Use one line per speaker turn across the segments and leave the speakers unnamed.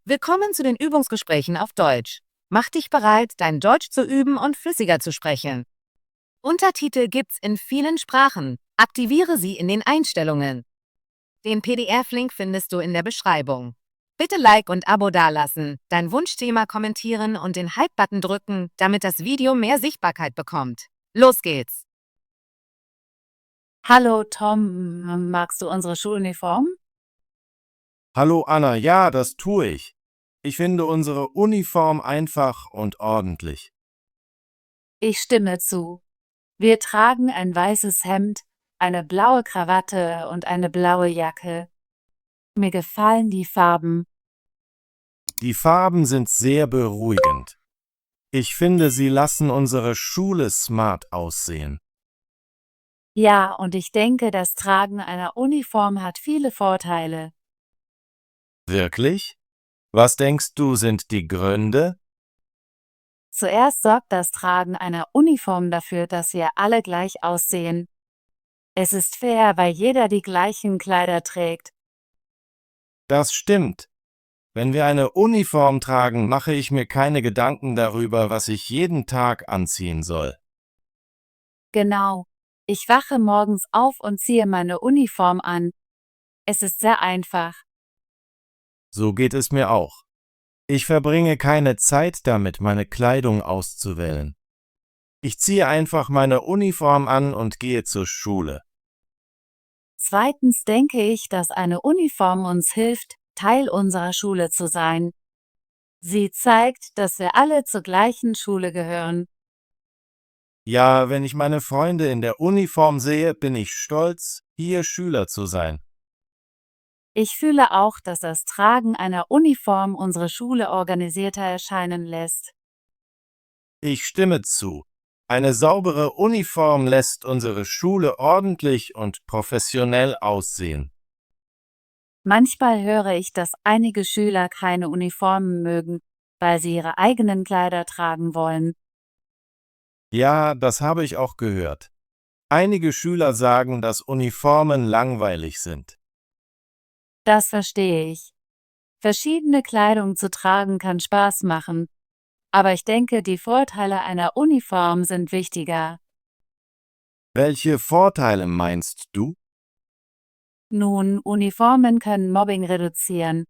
Willkommen zu den Übungsgesprächen auf Deutsch. Mach dich bereit, dein Deutsch zu üben und flüssiger zu sprechen. Untertitel gibt's in vielen Sprachen. Aktiviere sie in den Einstellungen. Den PDF-Link findest du in der Beschreibung. Bitte Like und Abo dalassen, dein Wunschthema kommentieren und den Hype-Button drücken, damit das Video mehr Sichtbarkeit bekommt. Los geht's!
Hallo Tom, magst du unsere Schuluniform?
Hallo Anna, ja, das tue ich. Ich finde unsere Uniform einfach und ordentlich.
Ich stimme zu. Wir tragen ein weißes Hemd, eine blaue Krawatte und eine blaue Jacke. Mir gefallen die Farben.
Die Farben sind sehr beruhigend. Ich finde, sie lassen unsere Schule smart aussehen.
Ja, und ich denke, das Tragen einer Uniform hat viele Vorteile.
Wirklich? Was denkst du, sind die Gründe?
Zuerst sorgt das Tragen einer Uniform dafür, dass wir alle gleich aussehen. Es ist fair, weil jeder die gleichen Kleider trägt.
Das stimmt. Wenn wir eine Uniform tragen, mache ich mir keine Gedanken darüber, was ich jeden Tag anziehen soll.
Genau. Ich wache morgens auf und ziehe meine Uniform an. Es ist sehr einfach.
So geht es mir auch. Ich verbringe keine Zeit damit, meine Kleidung auszuwählen. Ich ziehe einfach meine Uniform an und gehe zur Schule.
Zweitens denke ich, dass eine Uniform uns hilft, Teil unserer Schule zu sein. Sie zeigt, dass wir alle zur gleichen Schule gehören.
Ja, wenn ich meine Freunde in der Uniform sehe, bin ich stolz, hier Schüler zu sein.
Ich fühle auch, dass das Tragen einer Uniform unsere Schule organisierter erscheinen lässt.
Ich stimme zu. Eine saubere Uniform lässt unsere Schule ordentlich und professionell aussehen.
Manchmal höre ich, dass einige Schüler keine Uniformen mögen, weil sie ihre eigenen Kleider tragen wollen.
Ja, das habe ich auch gehört. Einige Schüler sagen, dass Uniformen langweilig sind.
Das verstehe ich. Verschiedene Kleidung zu tragen kann Spaß machen, aber ich denke, die Vorteile einer Uniform sind wichtiger.
Welche Vorteile meinst du?
Nun, Uniformen können Mobbing reduzieren.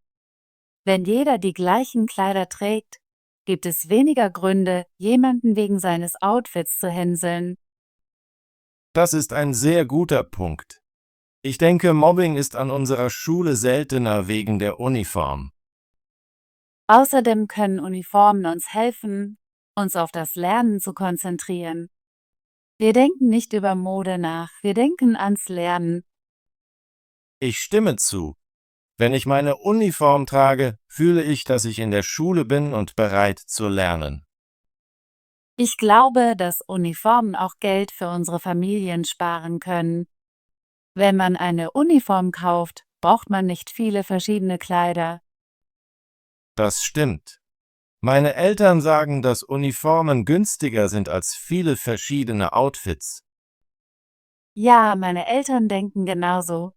Wenn jeder die gleichen Kleider trägt, gibt es weniger Gründe, jemanden wegen seines Outfits zu hänseln.
Das ist ein sehr guter Punkt. Ich denke, Mobbing ist an unserer Schule seltener wegen der Uniform.
Außerdem können Uniformen uns helfen, uns auf das Lernen zu konzentrieren. Wir denken nicht über Mode nach, wir denken ans Lernen.
Ich stimme zu. Wenn ich meine Uniform trage, fühle ich, dass ich in der Schule bin und bereit zu lernen.
Ich glaube, dass Uniformen auch Geld für unsere Familien sparen können. Wenn man eine Uniform kauft, braucht man nicht viele verschiedene Kleider.
Das stimmt. Meine Eltern sagen, dass Uniformen günstiger sind als viele verschiedene Outfits.
Ja, meine Eltern denken genauso.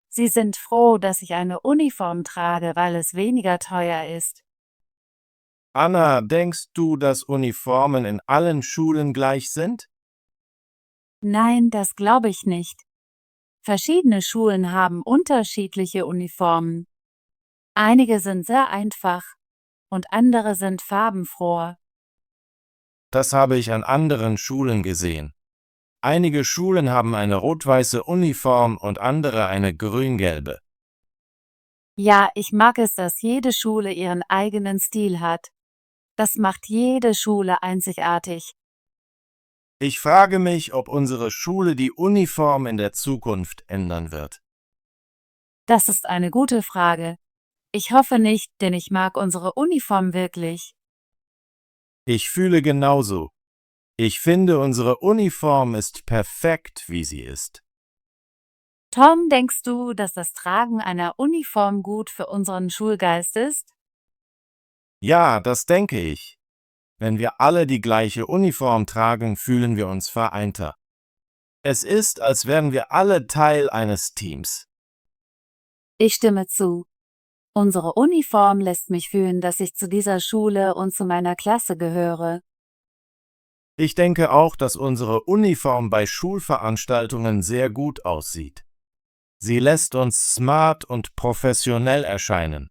Sie sind froh, dass ich eine Uniform trage, weil es weniger teuer ist.
Anna, denkst du, dass Uniformen in allen Schulen gleich sind?
Nein, das glaube ich nicht. Verschiedene Schulen haben unterschiedliche Uniformen. Einige sind sehr einfach und andere sind farbenfroh.
Das habe ich an anderen Schulen gesehen. Einige Schulen haben eine rot-weiße Uniform und andere eine grün-gelbe.
Ja, ich mag es, dass jede Schule ihren eigenen Stil hat. Das macht jede Schule einzigartig.
Ich frage mich, ob unsere Schule die Uniform in der Zukunft ändern wird.
Das ist eine gute Frage. Ich hoffe nicht, denn ich mag unsere Uniform wirklich.
Ich fühle genauso. Ich finde, unsere Uniform ist perfekt, wie sie ist.
Tom, denkst du, dass das Tragen einer Uniform gut für unseren Schulgeist ist?
Ja, das denke ich. Wenn wir alle die gleiche Uniform tragen, fühlen wir uns vereinter. Es ist, als wären wir alle Teil eines Teams.
Ich stimme zu. Unsere Uniform lässt mich fühlen, dass ich zu dieser Schule und zu meiner Klasse gehöre.
Ich denke auch, dass unsere Uniform bei Schulveranstaltungen sehr gut aussieht. Sie lässt uns smart und professionell erscheinen.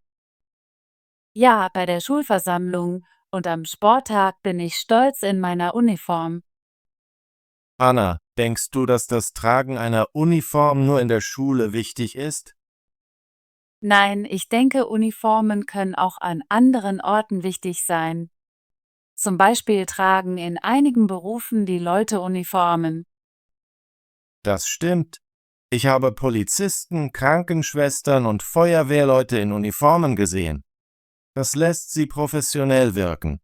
Ja, bei der Schulversammlung und am Sporttag bin ich stolz in meiner Uniform.
Anna, denkst du, dass das Tragen einer Uniform nur in der Schule wichtig ist?
Nein, ich denke, Uniformen können auch an anderen Orten wichtig sein. Zum Beispiel tragen in einigen Berufen die Leute Uniformen.
Das stimmt. Ich habe Polizisten, Krankenschwestern und Feuerwehrleute in Uniformen gesehen. Das lässt sie professionell wirken.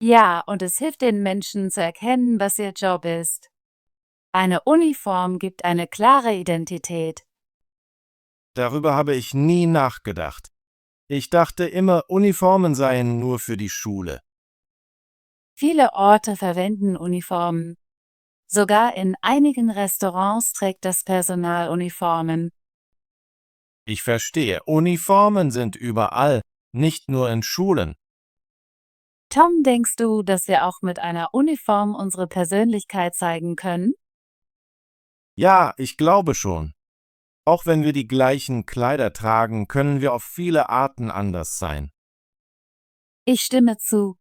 Ja, und es hilft den Menschen zu erkennen, was ihr Job ist. Eine Uniform gibt eine klare Identität.
Darüber habe ich nie nachgedacht. Ich dachte immer, Uniformen seien nur für die Schule.
Viele Orte verwenden Uniformen. Sogar in einigen Restaurants trägt das Personal Uniformen.
Ich verstehe, Uniformen sind überall, nicht nur in Schulen.
Tom, denkst du, dass wir auch mit einer Uniform unsere Persönlichkeit zeigen können?
Ja, ich glaube schon. Auch wenn wir die gleichen Kleider tragen, können wir auf viele Arten anders sein.
Ich stimme zu.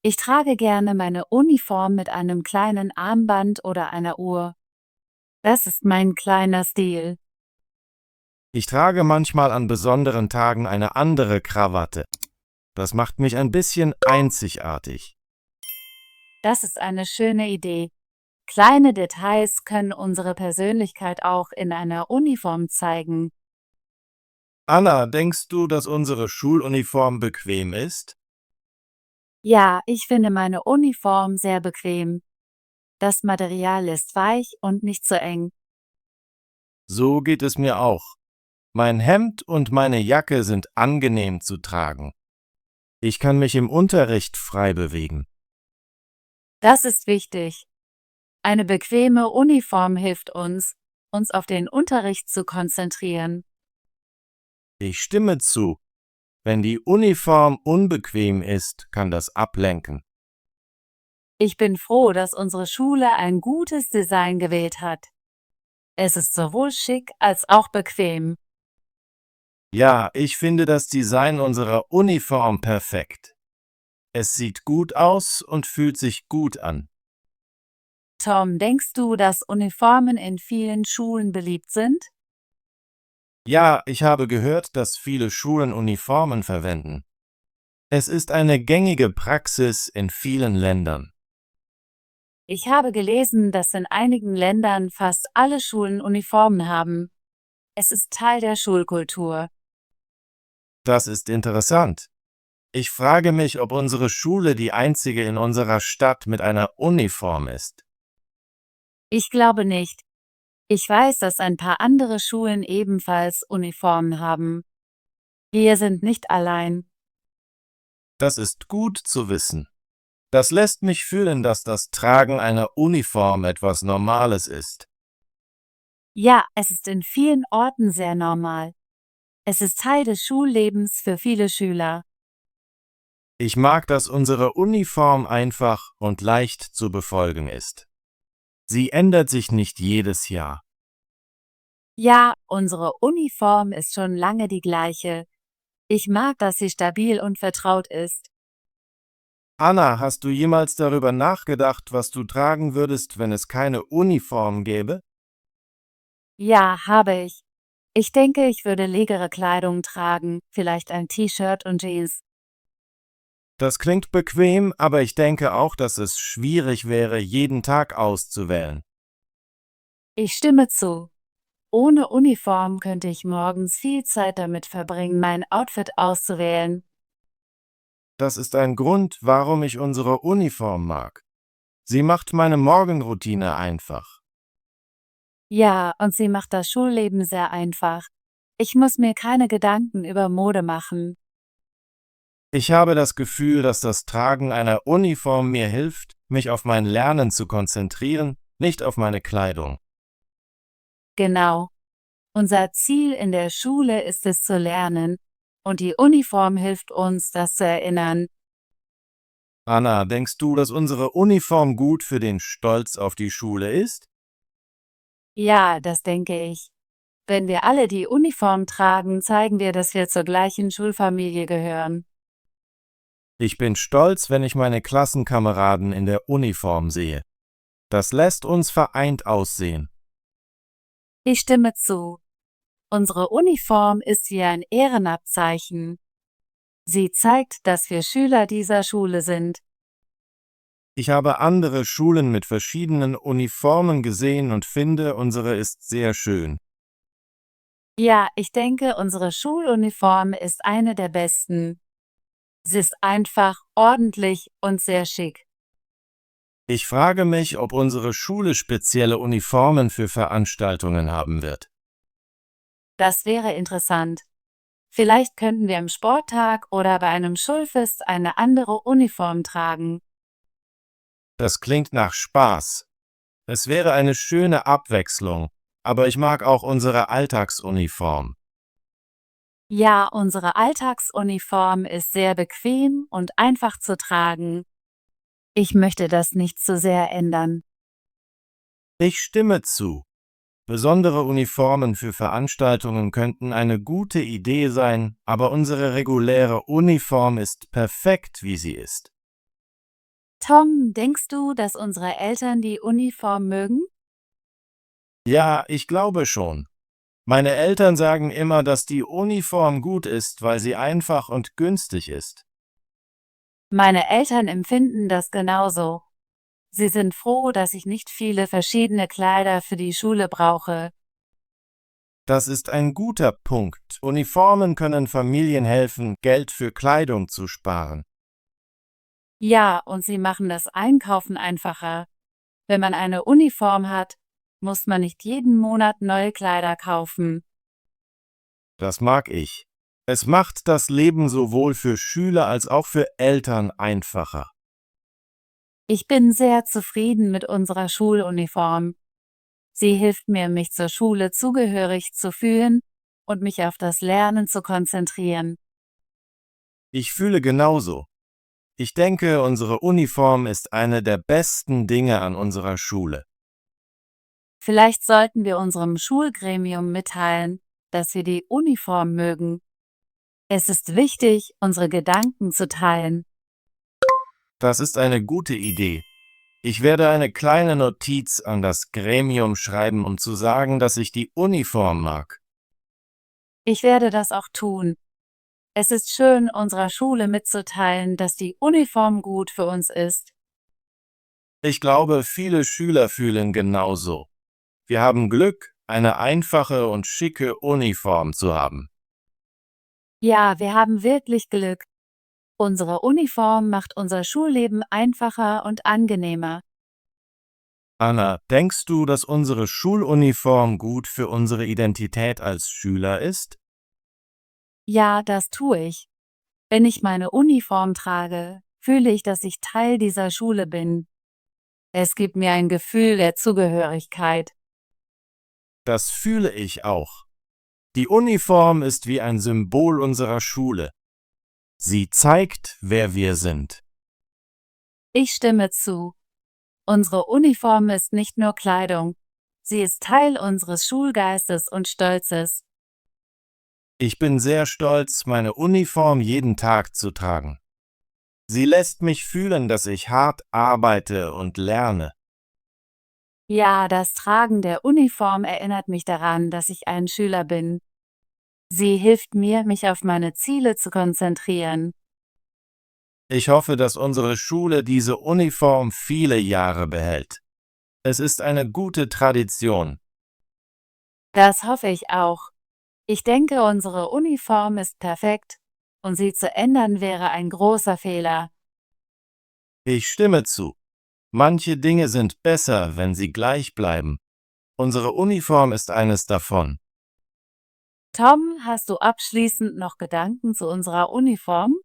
Ich trage gerne meine Uniform mit einem kleinen Armband oder einer Uhr. Das ist mein kleiner Stil.
Ich trage manchmal an besonderen Tagen eine andere Krawatte. Das macht mich ein bisschen einzigartig.
Das ist eine schöne Idee. Kleine Details können unsere Persönlichkeit auch in einer Uniform zeigen.
Anna, denkst du, dass unsere Schuluniform bequem ist?
Ja, ich finde meine Uniform sehr bequem. Das Material ist weich und nicht zu eng.
So geht es mir auch. Mein Hemd und meine Jacke sind angenehm zu tragen. Ich kann mich im Unterricht frei bewegen.
Das ist wichtig. Eine bequeme Uniform hilft uns, uns auf den Unterricht zu konzentrieren.
Ich stimme zu. Wenn die Uniform unbequem ist, kann das ablenken.
Ich bin froh, dass unsere Schule ein gutes Design gewählt hat. Es ist sowohl schick als auch bequem.
Ja, ich finde das Design unserer Uniform perfekt. Es sieht gut aus und fühlt sich gut an.
Tom, denkst du, dass Uniformen in vielen Schulen beliebt sind?
Ja, ich habe gehört, dass viele Schulen Uniformen verwenden. Es ist eine gängige Praxis in vielen Ländern.
Ich habe gelesen, dass in einigen Ländern fast alle Schulen Uniformen haben. Es ist Teil der Schulkultur.
Das ist interessant. Ich frage mich, ob unsere Schule die einzige in unserer Stadt mit einer Uniform ist.
Ich glaube nicht. Ich weiß, dass ein paar andere Schulen ebenfalls Uniformen haben. Wir sind nicht allein.
Das ist gut zu wissen. Das lässt mich fühlen, dass das Tragen einer Uniform etwas Normales ist.
Ja, es ist in vielen Orten sehr normal. Es ist Teil des Schullebens für viele Schüler.
Ich mag, dass unsere Uniform einfach und leicht zu befolgen ist. Sie ändert sich nicht jedes Jahr.
Ja, unsere Uniform ist schon lange die gleiche. Ich mag, dass sie stabil und vertraut ist.
Anna, hast du jemals darüber nachgedacht, was du tragen würdest, wenn es keine Uniform gäbe?
Ja, habe ich. Ich denke, ich würde legere Kleidung tragen, vielleicht ein T-Shirt und Jeans.
Das klingt bequem, aber ich denke auch, dass es schwierig wäre, jeden Tag auszuwählen.
Ich stimme zu. Ohne Uniform könnte ich morgens viel Zeit damit verbringen, mein Outfit auszuwählen.
Das ist ein Grund, warum ich unsere Uniform mag. Sie macht meine Morgenroutine einfach.
Ja, und sie macht das Schulleben sehr einfach. Ich muss mir keine Gedanken über Mode machen.
Ich habe das Gefühl, dass das Tragen einer Uniform mir hilft, mich auf mein Lernen zu konzentrieren, nicht auf meine Kleidung.
Genau. Unser Ziel in der Schule ist es zu lernen, und die Uniform hilft uns, das zu erinnern.
Anna, denkst du, dass unsere Uniform gut für den Stolz auf die Schule ist?
Ja, das denke ich. Wenn wir alle die Uniform tragen, zeigen wir, dass wir zur gleichen Schulfamilie gehören.
Ich bin stolz, wenn ich meine Klassenkameraden in der Uniform sehe. Das lässt uns vereint aussehen.
Ich stimme zu. Unsere Uniform ist wie ein Ehrenabzeichen. Sie zeigt, dass wir Schüler dieser Schule sind.
Ich habe andere Schulen mit verschiedenen Uniformen gesehen und finde, unsere ist sehr schön.
Ja, ich denke, unsere Schuluniform ist eine der besten. Sie ist einfach, ordentlich und sehr schick.
Ich frage mich, ob unsere Schule spezielle Uniformen für Veranstaltungen haben wird.
Das wäre interessant. Vielleicht könnten wir am Sporttag oder bei einem Schulfest eine andere Uniform tragen.
Das klingt nach Spaß. Es wäre eine schöne Abwechslung, aber ich mag auch unsere Alltagsuniform.
Ja, unsere Alltagsuniform ist sehr bequem und einfach zu tragen. Ich möchte das nicht zu sehr ändern.
Ich stimme zu. Besondere Uniformen für Veranstaltungen könnten eine gute Idee sein, aber unsere reguläre Uniform ist perfekt, wie sie ist.
Tom, denkst du, dass unsere Eltern die Uniform mögen?
Ja, ich glaube schon. Meine Eltern sagen immer, dass die Uniform gut ist, weil sie einfach und günstig ist.
Meine Eltern empfinden das genauso. Sie sind froh, dass ich nicht viele verschiedene Kleider für die Schule brauche.
Das ist ein guter Punkt. Uniformen können Familien helfen, Geld für Kleidung zu sparen.
Ja, und sie machen das Einkaufen einfacher. Wenn man eine Uniform hat, muss man nicht jeden Monat neue Kleider kaufen.
Das mag ich. Es macht das Leben sowohl für Schüler als auch für Eltern einfacher.
Ich bin sehr zufrieden mit unserer Schuluniform. Sie hilft mir, mich zur Schule zugehörig zu fühlen und mich auf das Lernen zu konzentrieren.
Ich fühle genauso. Ich denke, unsere Uniform ist eine der besten Dinge an unserer Schule.
Vielleicht sollten wir unserem Schulgremium mitteilen, dass wir die Uniform mögen. Es ist wichtig, unsere Gedanken zu teilen.
Das ist eine gute Idee. Ich werde eine kleine Notiz an das Gremium schreiben, um zu sagen, dass ich die Uniform mag.
Ich werde das auch tun. Es ist schön, unserer Schule mitzuteilen, dass die Uniform gut für uns ist.
Ich glaube, viele Schüler fühlen genauso. Wir haben Glück, eine einfache und schicke Uniform zu haben.
Ja, wir haben wirklich Glück. Unsere Uniform macht unser Schulleben einfacher und angenehmer.
Anna, denkst du, dass unsere Schuluniform gut für unsere Identität als Schüler ist?
Ja, das tue ich. Wenn ich meine Uniform trage, fühle ich, dass ich Teil dieser Schule bin. Es gibt mir ein Gefühl der Zugehörigkeit.
Das fühle ich auch. Die Uniform ist wie ein Symbol unserer Schule. Sie zeigt, wer wir sind.
Ich stimme zu. Unsere Uniform ist nicht nur Kleidung. Sie ist Teil unseres Schulgeistes und Stolzes.
Ich bin sehr stolz, meine Uniform jeden Tag zu tragen. Sie lässt mich fühlen, dass ich hart arbeite und lerne.
Ja, das Tragen der Uniform erinnert mich daran, dass ich ein Schüler bin. Sie hilft mir, mich auf meine Ziele zu konzentrieren.
Ich hoffe, dass unsere Schule diese Uniform viele Jahre behält. Es ist eine gute Tradition.
Das hoffe ich auch. Ich denke, unsere Uniform ist perfekt, und sie zu ändern wäre ein großer Fehler.
Ich stimme zu. Manche Dinge sind besser, wenn sie gleich bleiben. Unsere Uniform ist eines davon.
Tom, hast du abschließend noch Gedanken zu unserer Uniform?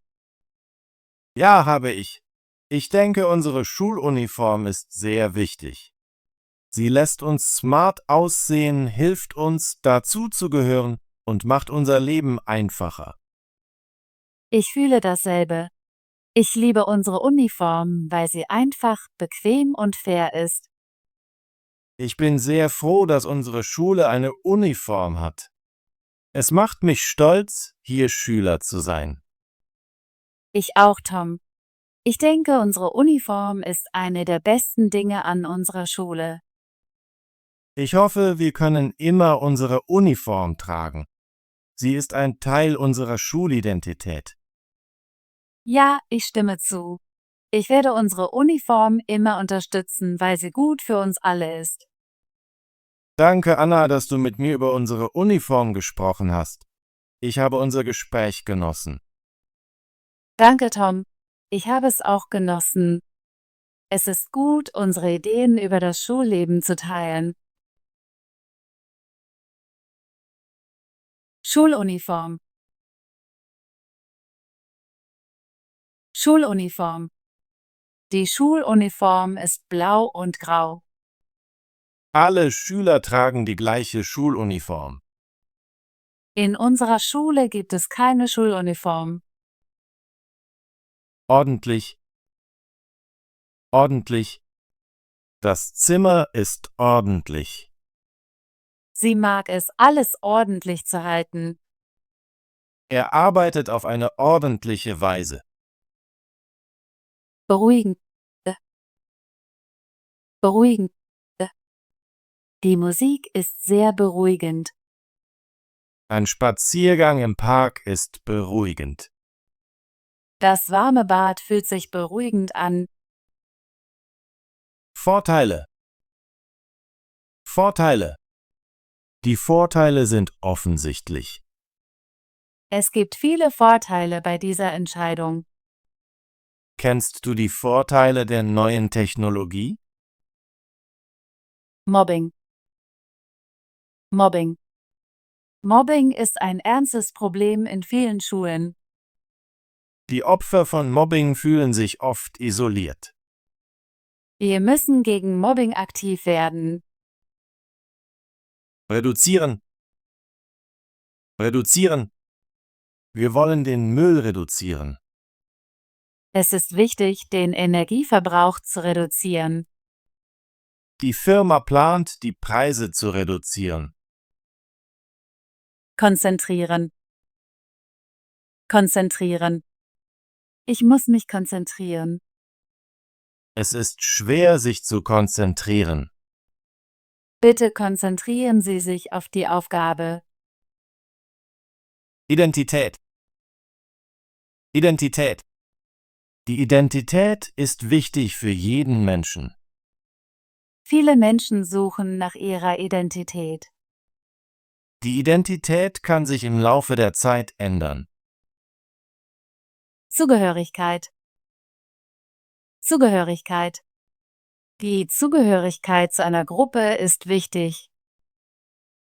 Ja, habe ich. Ich denke, unsere Schuluniform ist sehr wichtig. Sie lässt uns smart aussehen, hilft uns, dazuzugehören und macht unser Leben einfacher.
Ich fühle dasselbe. Ich liebe unsere Uniform, weil sie einfach, bequem und fair ist.
Ich bin sehr froh, dass unsere Schule eine Uniform hat. Es macht mich stolz, hier Schüler zu sein.
Ich auch, Tom. Ich denke, unsere Uniform ist eine der besten Dinge an unserer Schule.
Ich hoffe, wir können immer unsere Uniform tragen. Sie ist ein Teil unserer Schulidentität.
Ja, ich stimme zu. Ich werde unsere Uniform immer unterstützen, weil sie gut für uns alle ist.
Danke, Anna, dass du mit mir über unsere Uniform gesprochen hast. Ich habe unser Gespräch genossen.
Danke, Tom. Ich habe es auch genossen. Es ist gut, unsere Ideen über das Schulleben zu teilen. Schuluniform. Schuluniform. Die Schuluniform ist blau und grau.
Alle Schüler tragen die gleiche Schuluniform.
In unserer Schule gibt es keine Schuluniform.
Ordentlich. Ordentlich. Das Zimmer ist ordentlich.
Sie mag es, alles ordentlich zu halten.
Er arbeitet auf eine ordentliche Weise.
Beruhigend. Beruhigend. Die Musik ist sehr beruhigend.
Ein Spaziergang im Park ist beruhigend.
Das warme Bad fühlt sich beruhigend an.
Vorteile. Vorteile. Die Vorteile sind offensichtlich.
Es gibt viele Vorteile bei dieser Entscheidung.
Kennst du die Vorteile der neuen Technologie?
Mobbing. Mobbing. Mobbing ist ein ernstes Problem in vielen Schulen.
Die Opfer von Mobbing fühlen sich oft isoliert.
Wir müssen gegen Mobbing aktiv werden.
Reduzieren. Reduzieren. Wir wollen den Müll reduzieren.
Es ist wichtig, den Energieverbrauch zu reduzieren.
Die Firma plant, die Preise zu reduzieren.
Konzentrieren. Konzentrieren. Ich muss mich konzentrieren.
Es ist schwer, sich zu konzentrieren.
Bitte konzentrieren Sie sich auf die Aufgabe.
Identität. Identität. Die Identität ist wichtig für jeden Menschen.
Viele Menschen suchen nach ihrer Identität.
Die Identität kann sich im Laufe der Zeit ändern.
Zugehörigkeit. Zugehörigkeit. Die Zugehörigkeit zu einer Gruppe ist wichtig.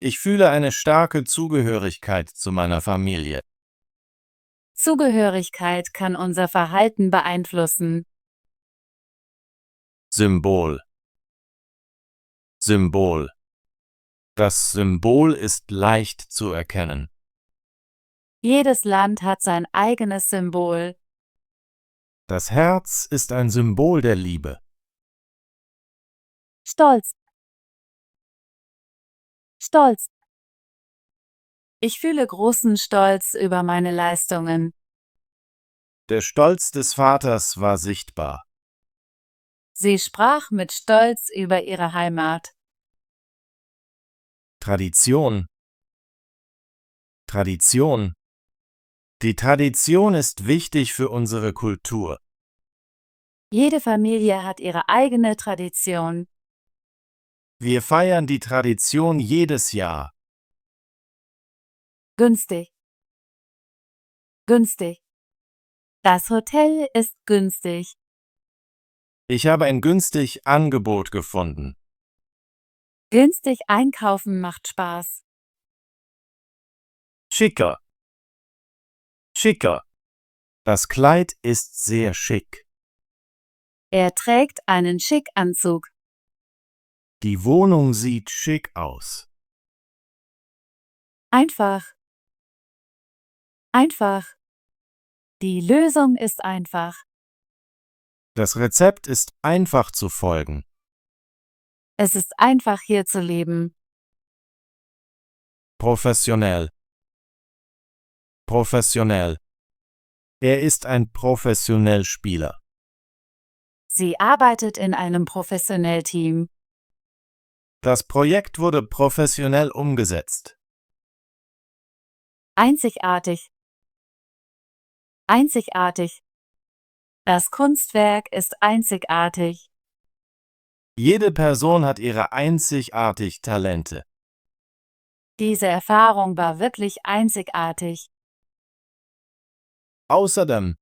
Ich fühle eine starke Zugehörigkeit zu meiner Familie.
Zugehörigkeit kann unser Verhalten beeinflussen.
Symbol. Symbol. Das Symbol ist leicht zu erkennen.
Jedes Land hat sein eigenes Symbol.
Das Herz ist ein Symbol der Liebe.
Stolz. Stolz. Ich fühle großen Stolz über meine Leistungen.
Der Stolz des Vaters war sichtbar.
Sie sprach mit Stolz über ihre Heimat.
Tradition. Tradition. Die Tradition ist wichtig für unsere Kultur.
Jede Familie hat ihre eigene Tradition.
Wir feiern die Tradition jedes Jahr.
Günstig. Günstig. Das Hotel ist günstig.
Ich habe ein günstig Angebot gefunden.
Günstig einkaufen macht Spaß.
Schicker. Schicker. Das Kleid ist sehr schick.
Er trägt einen Schickanzug.
Die Wohnung sieht schick aus.
Einfach. Einfach. Die Lösung ist einfach.
Das Rezept ist einfach zu folgen.
Es ist einfach hier zu leben.
Professionell. Professionell. Er ist ein professionell Spieler.
Sie arbeitet in einem Professionell-Team.
Das Projekt wurde professionell umgesetzt.
Einzigartig. Einzigartig. Das Kunstwerk ist einzigartig.
Jede Person hat ihre einzigartig Talente.
Diese Erfahrung war wirklich einzigartig.
Außerdem.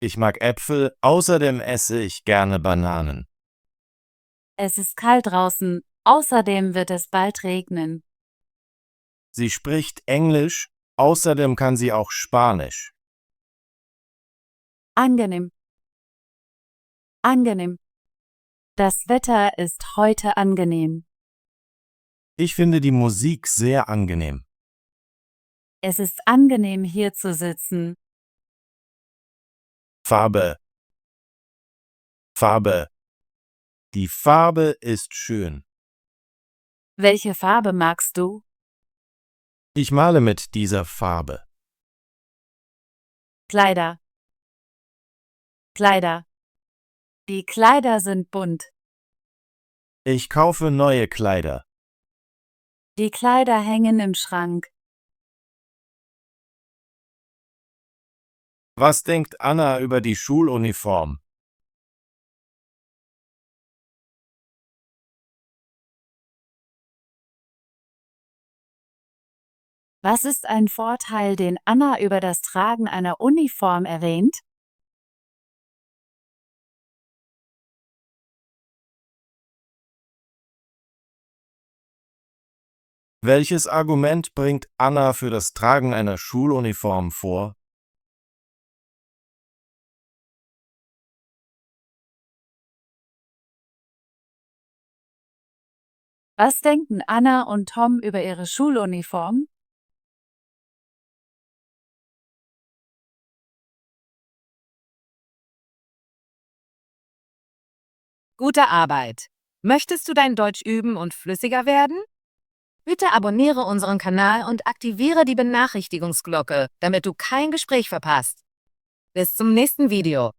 Ich mag Äpfel, außerdem esse ich gerne Bananen.
Es ist kalt draußen, außerdem wird es bald regnen.
Sie spricht Englisch, außerdem kann sie auch Spanisch.
Angenehm. Angenehm. Das Wetter ist heute angenehm.
Ich finde die Musik sehr angenehm.
Es ist angenehm, hier zu sitzen.
Farbe. Farbe. Die Farbe ist schön.
Welche Farbe magst du?
Ich male mit dieser Farbe.
Kleider. Kleider. Die Kleider sind bunt.
Ich kaufe neue Kleider.
Die Kleider hängen im Schrank.
Was denkt Anna über die Schuluniform?
Was ist ein Vorteil, den Anna über das Tragen einer Uniform erwähnt?
Welches Argument bringt Anna für das Tragen einer Schuluniform vor?
Was denken Anna und Tom über ihre Schuluniform?
Gute Arbeit! Möchtest du dein Deutsch üben und flüssiger werden? Bitte abonniere unseren Kanal und aktiviere die Benachrichtigungsglocke, damit du kein Gespräch verpasst. Bis zum nächsten Video.